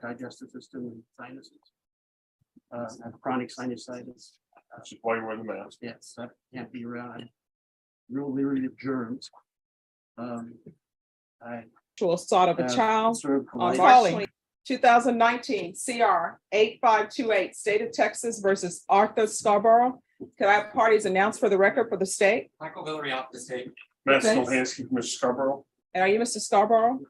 digestive system and sinuses. I have chronic sinusitis. Which is why you wear the mask. Yes, I can't be around. I'm real leery of germs. I Sexual assault of a have child served on colitis. March 20, 2019, CR 8528, State of Texas versus Arthur Scarborough. Could I have parties announced for the record for the state? Michael Villery off the state. Matt Thanks. Stolhansky from Mr. Scarborough. And are you Mr. Scarborough?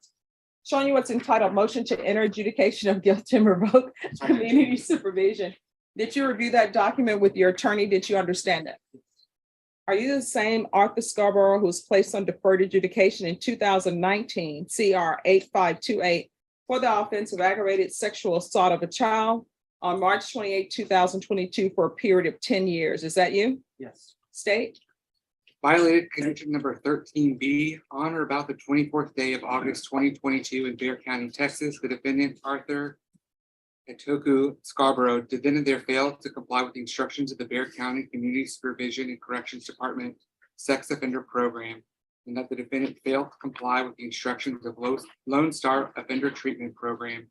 Showing you what's entitled motion to enter adjudication of guilt and revoke community supervision. Did you review that document with your attorney? Did you understand it? Are you the same Arthur Scarborough who was placed on deferred adjudication in 2019, CR 8528, for the offense of aggravated sexual assault of a child on March 28, 2022 for a period of 10 years? Is that you? Yes, State? Violated conviction number 13B on or about the 24th day of August 2022 in Bexar County, Texas. The defendant, Arthur Etoku Scarborough, defendant there failed to comply with the instructions of the Bexar County Community Supervision and Corrections Department Sex Offender Program, and that the defendant failed to comply with the instructions of Lone Star Offender Treatment Program,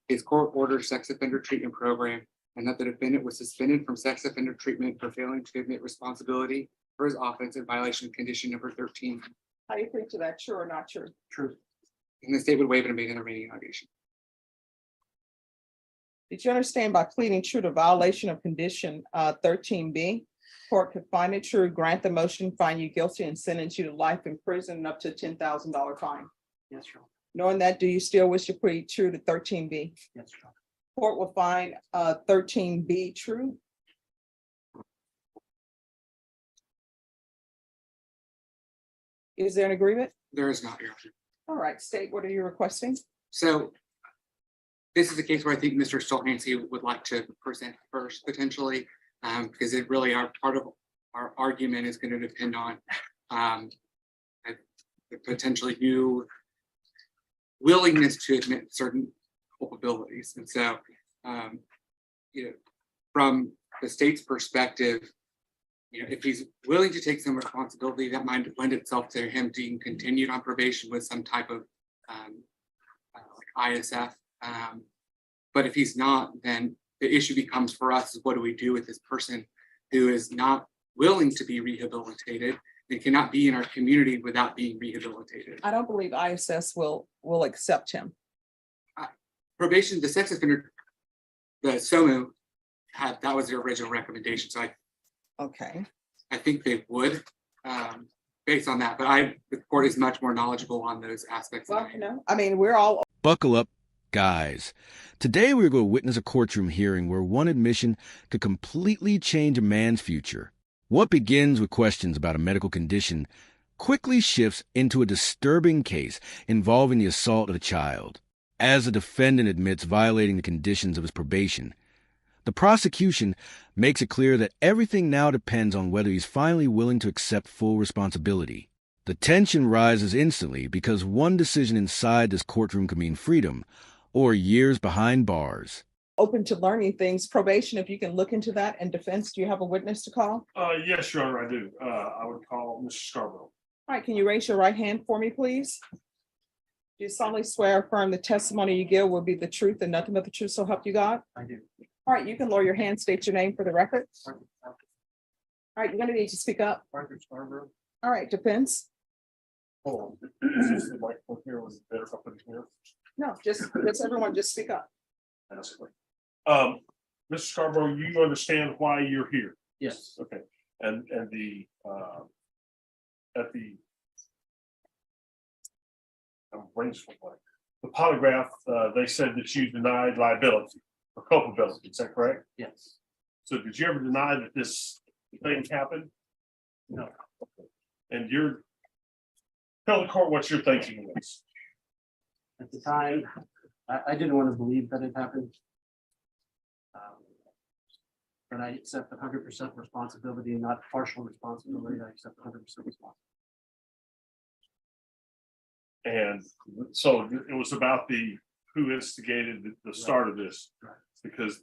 his court order sex offender treatment program, and that the defendant was suspended from sex offender treatment for failing to admit responsibility for his offense in violation of condition number 13. How do you think to that? True or not true? true. And the state would waive and abate the remaining allegation. Did you understand by pleading true to violation of condition 13B? Court could find it true, grant the motion, find you guilty, and sentence you to life in prison and up to $10,000 fine. Yes, Your Honor. Knowing that, do you still wish to plead true to 13B? Yes, Your Honor. Court will find 13B true. Is there an agreement? There is not, Your Honor. All right, state, what are you requesting? So this is a case where I think Mr. Stolhansky would like to present first potentially, because it really are part of our argument is going to depend on the potentially new willingness to admit certain culpabilities. And so, from the state's perspective, if he's willing to take some responsibility, that might lend itself to him being continued on probation with some type of like ISF. But if he's not, then the issue becomes for us is what do we do with this person who is not willing to be rehabilitated and cannot be in our community without being rehabilitated. I don't believe ISS will accept him. Probation, the sex offender, the SOMU that was their original recommendation. So Okay. I think they would based on that, but the court is much more knowledgeable on those aspects. Well, I mean, we're all Buckle up, guys. Today we're going to witness a courtroom hearing where one admission could completely change a man's future. What begins with questions about a medical condition quickly shifts into a disturbing case involving the assault of a child. As the defendant admits violating the conditions of his probation, the prosecution makes it clear that everything now depends on whether he's finally willing to accept full responsibility. The tension rises instantly because one decision inside this courtroom could mean freedom or years behind bars. open to learning things. Probation, if you can look into that, and defense, do you have a witness to call? Yes, Your Honor, I do. I would call Mr. Scarborough. All right, can you raise your right hand for me, please? Do you solemnly swear or affirm the testimony you give will be the truth and nothing but the truth, so help you God? I do. All right, you can lower your hand, state your name for the record. All right, you're gonna need to speak up. Arthur Scarborough. All right, defense. Hold on. Is this the microphone here? Was it better if I put it here? No, just everyone just speak up. That's great. Mr. Scarborough, you understand why you're here? Yes. Okay. And the at the the polygraph, they said that you denied liability or culpability. Is that correct? Yes. So did you ever deny that this thing happened? No. Okay. And tell the court what you're thinking was. At the time, I didn't want to believe that it happened. But I accept 100% responsibility, not partial responsibility. I accept 100% responsibility. And so it was about who instigated the start of this, Right. because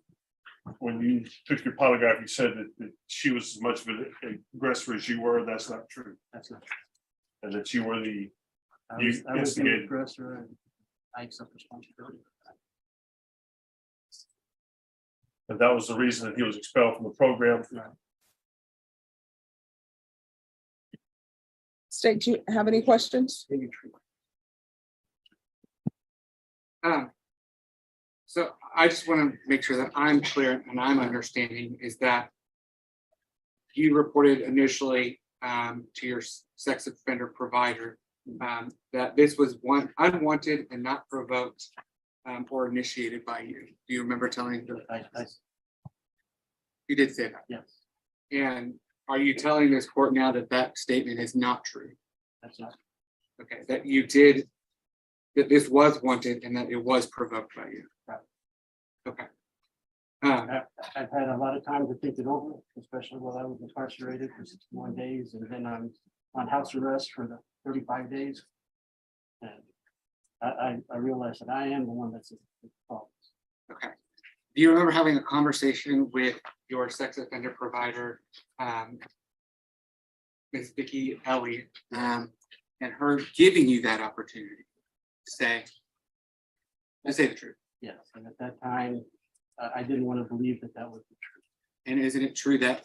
when you took your polygraph, you said that she was as much of an aggressor as you were. That's not true. That's not true. And that you were I was the instigated. aggressor, and I accept responsibility for that. And that was the reason that he was expelled from the program. State, do you have any questions? So I just want to make sure that I'm clear and I'm understanding is that you reported initially to your sex offender provider that this was unwanted and not provoked or initiated by you. Do you remember telling them? You did say that. Yes, And are you telling this court now that that statement is not true? that's not. Okay, that you did, that this was wanted and that it was provoked by you? Right. Okay. I've had a lot of time to think it over, especially while I was incarcerated for 61 days, and then I'm on house arrest for the 35 days. And I realize that I am the one that's at fault. Okay. Do you remember having a conversation with your sex offender provider, Ms. Vicki Elliott, and her giving you that opportunity to say the truth? Yes, and at that time, I didn't want to believe that that was the truth. And isn't it true that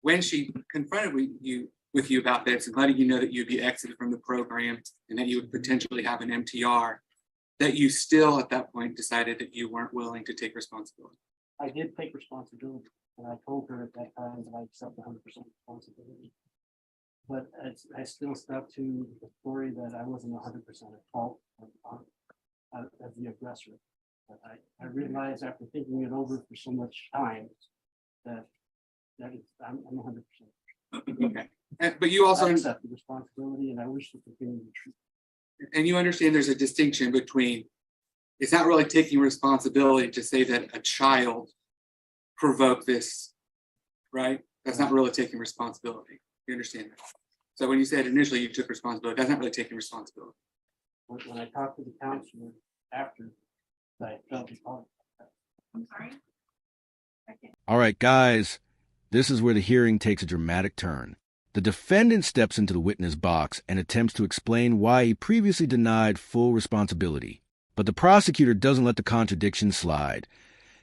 when she confronted with you about this and letting you know that you'd be exited from the program and that you would potentially have an MTR, that you still at that point decided that you weren't willing to take responsibility? I did take responsibility, and I told her at that time that I accept 100% responsibility. But I still stuck to the story that I wasn't 100% at fault as the aggressor. But I realized after thinking it over for so much time that I'm 100%. Okay. But you also I accept the responsibility, and I wish to continue the truth. and you understand there's a distinction between, it's not really taking responsibility to say that a child provoked this, right? That's not really taking responsibility. You understand that? So when you said initially you took responsibility, that's not really taking responsibility. When I talked to the counselor after, I felt the fault. I'm sorry. All right, guys, this is where the hearing takes a dramatic turn. The defendant steps into the witness box and attempts to explain why he previously denied full responsibility. But the prosecutor doesn't let the contradictions slide,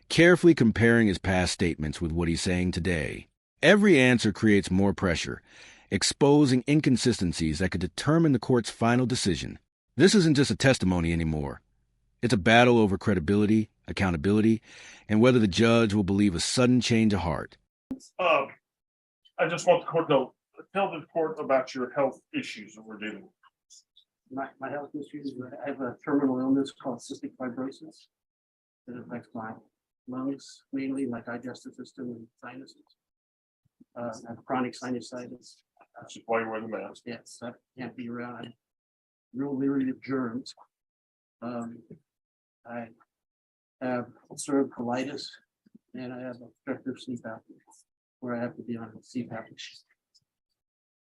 carefully comparing his past statements with what he's saying today. Every answer creates more pressure, exposing inconsistencies that could determine the court's final decision. This isn't just a testimony anymore. It's a battle over credibility, accountability, and whether the judge will believe a sudden change of heart. I just want the court to know, tell the court about your health issues that we're dealing with. My health issues, I have a terminal illness called cystic fibrosis that affects my lungs, mainly my digestive system and sinuses. I have chronic sinusitis. Which is why you wear the mask. Yes, I can't be around. I'm real leery of germs. I have ulcerative colitis, and I have obstructive sleep apnea, where I have to be on a CPAP machine.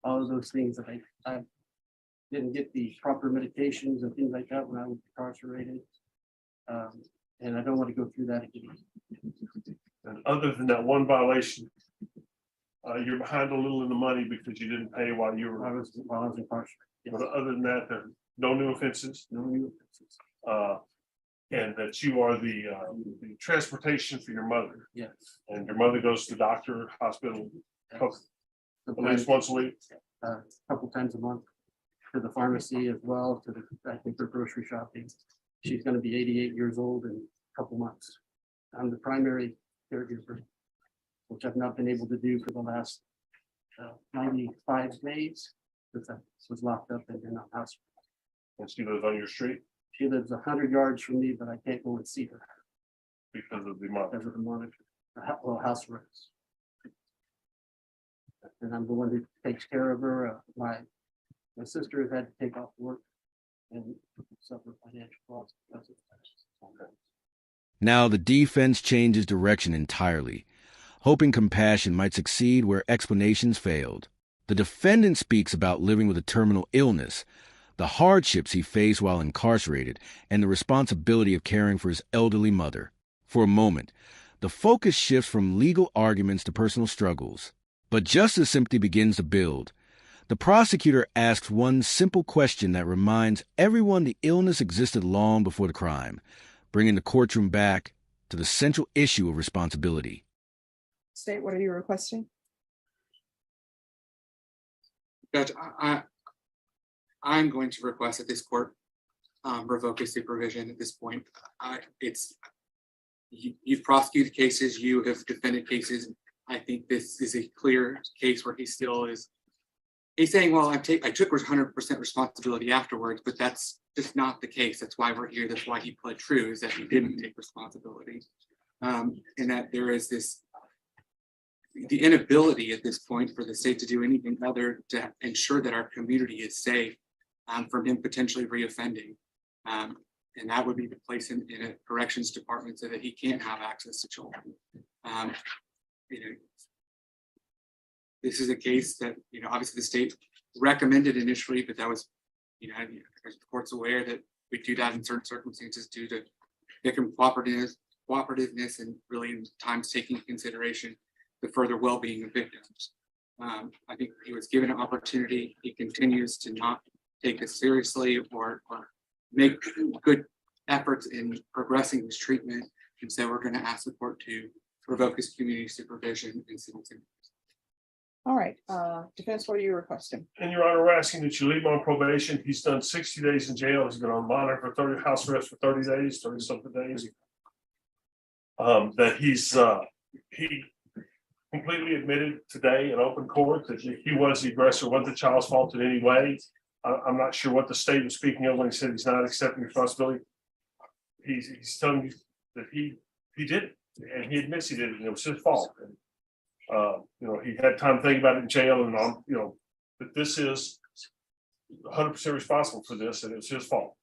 All of those things that I didn't get the proper medications and things like that when I was incarcerated. And I don't want to go through that again. And other than that one violation, you're behind a little in the money because you didn't pay while you While I were. was incarcerated. Yes. But other than that, there are no new offenses. No new offenses. And that you are the transportation for your mother. Yes. And your mother goes to the doctor, hospital, Yes. at least once a week. A couple times a month, to the pharmacy as well, to the, I think, for grocery shopping. She's gonna be 88 years old in a couple months. I'm the primary caregiver, which I've not been able to do for the last 95 days, since I was locked up and in a house. And she lives on your street She lives 100 yards from me, but I can't go and see her because of the monitor. because of the monitor, house arrest. And I'm the one who takes care of her. My sister has had to take off work and suffer financial loss because of that. Now the defense changes direction entirely, hoping compassion might succeed where explanations failed. The defendant speaks about living with a terminal illness, the hardships he faced while incarcerated, and the responsibility of caring for his elderly mother. For a moment, the focus shifts from legal arguments to personal struggles. But just as sympathy begins to build, the prosecutor asks one simple question that reminds everyone the illness existed long before the crime, bringing the courtroom back to the central issue of responsibility. State, what are you requesting? Judge, I'm going to request that this court revoke his supervision at this point. You've prosecuted cases, you have defended cases. I think this is a clear case where he still is. He's saying, well, I took 100% responsibility afterwards, but that's just not the case. That's why we're here. That's why he pled true, is that he didn't take responsibility. And that there is the inability at this point for the state to do anything other to ensure that our community is safe from him potentially reoffending. And that would be the place in a corrections department so that he can't have access to children. This is a case that, obviously the state recommended initially, but that was, the court's aware that we do that in certain circumstances due to victim cooperativeness and really in times taking into consideration the further well-being of victims. I think he was given an opportunity. He continues to not take this seriously or make good efforts in progressing his treatment. And so we're going to ask the court to revoke his community supervision and sentence him. All right, defense, what are you requesting? And Your Honor, we're asking that you leave him on probation. He's done 60 days in jail. He's been on monitor for 30 house arrest for 30 days, 30 something days. That he completely admitted today in open court that he was the aggressor, wasn't the child's fault in any way. I'm not sure what the state was speaking of when he said he's not accepting responsibility. He's telling you that he did it, and he admits he did it, and it was his fault. And, he had time to think about it in jail, and that this is 100% responsible for this, and it's his fault.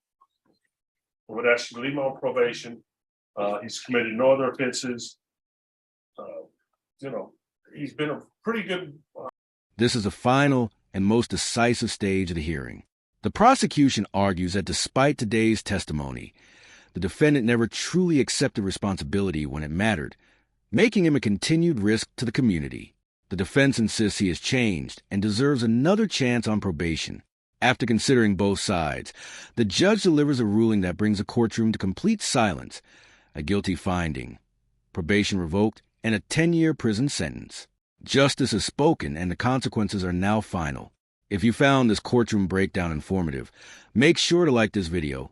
I would ask you to leave him on probation. He's committed no other offenses. He's been a pretty good. This is the final and most decisive stage of the hearing. The prosecution argues that despite today's testimony, the defendant never truly accepted responsibility when it mattered, making him a continued risk to the community. The defense insists he has changed and deserves another chance on probation. After considering both sides, the judge delivers a ruling that brings the courtroom to complete silence, a guilty finding, probation revoked, and a 10-year prison sentence. Justice is spoken and the consequences are now final. If you found this courtroom breakdown informative, make sure to like this video,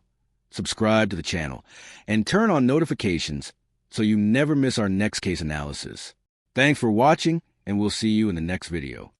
subscribe to the channel, and turn on notifications so you never miss our next case analysis. Thanks for watching, and we'll see you in the next video.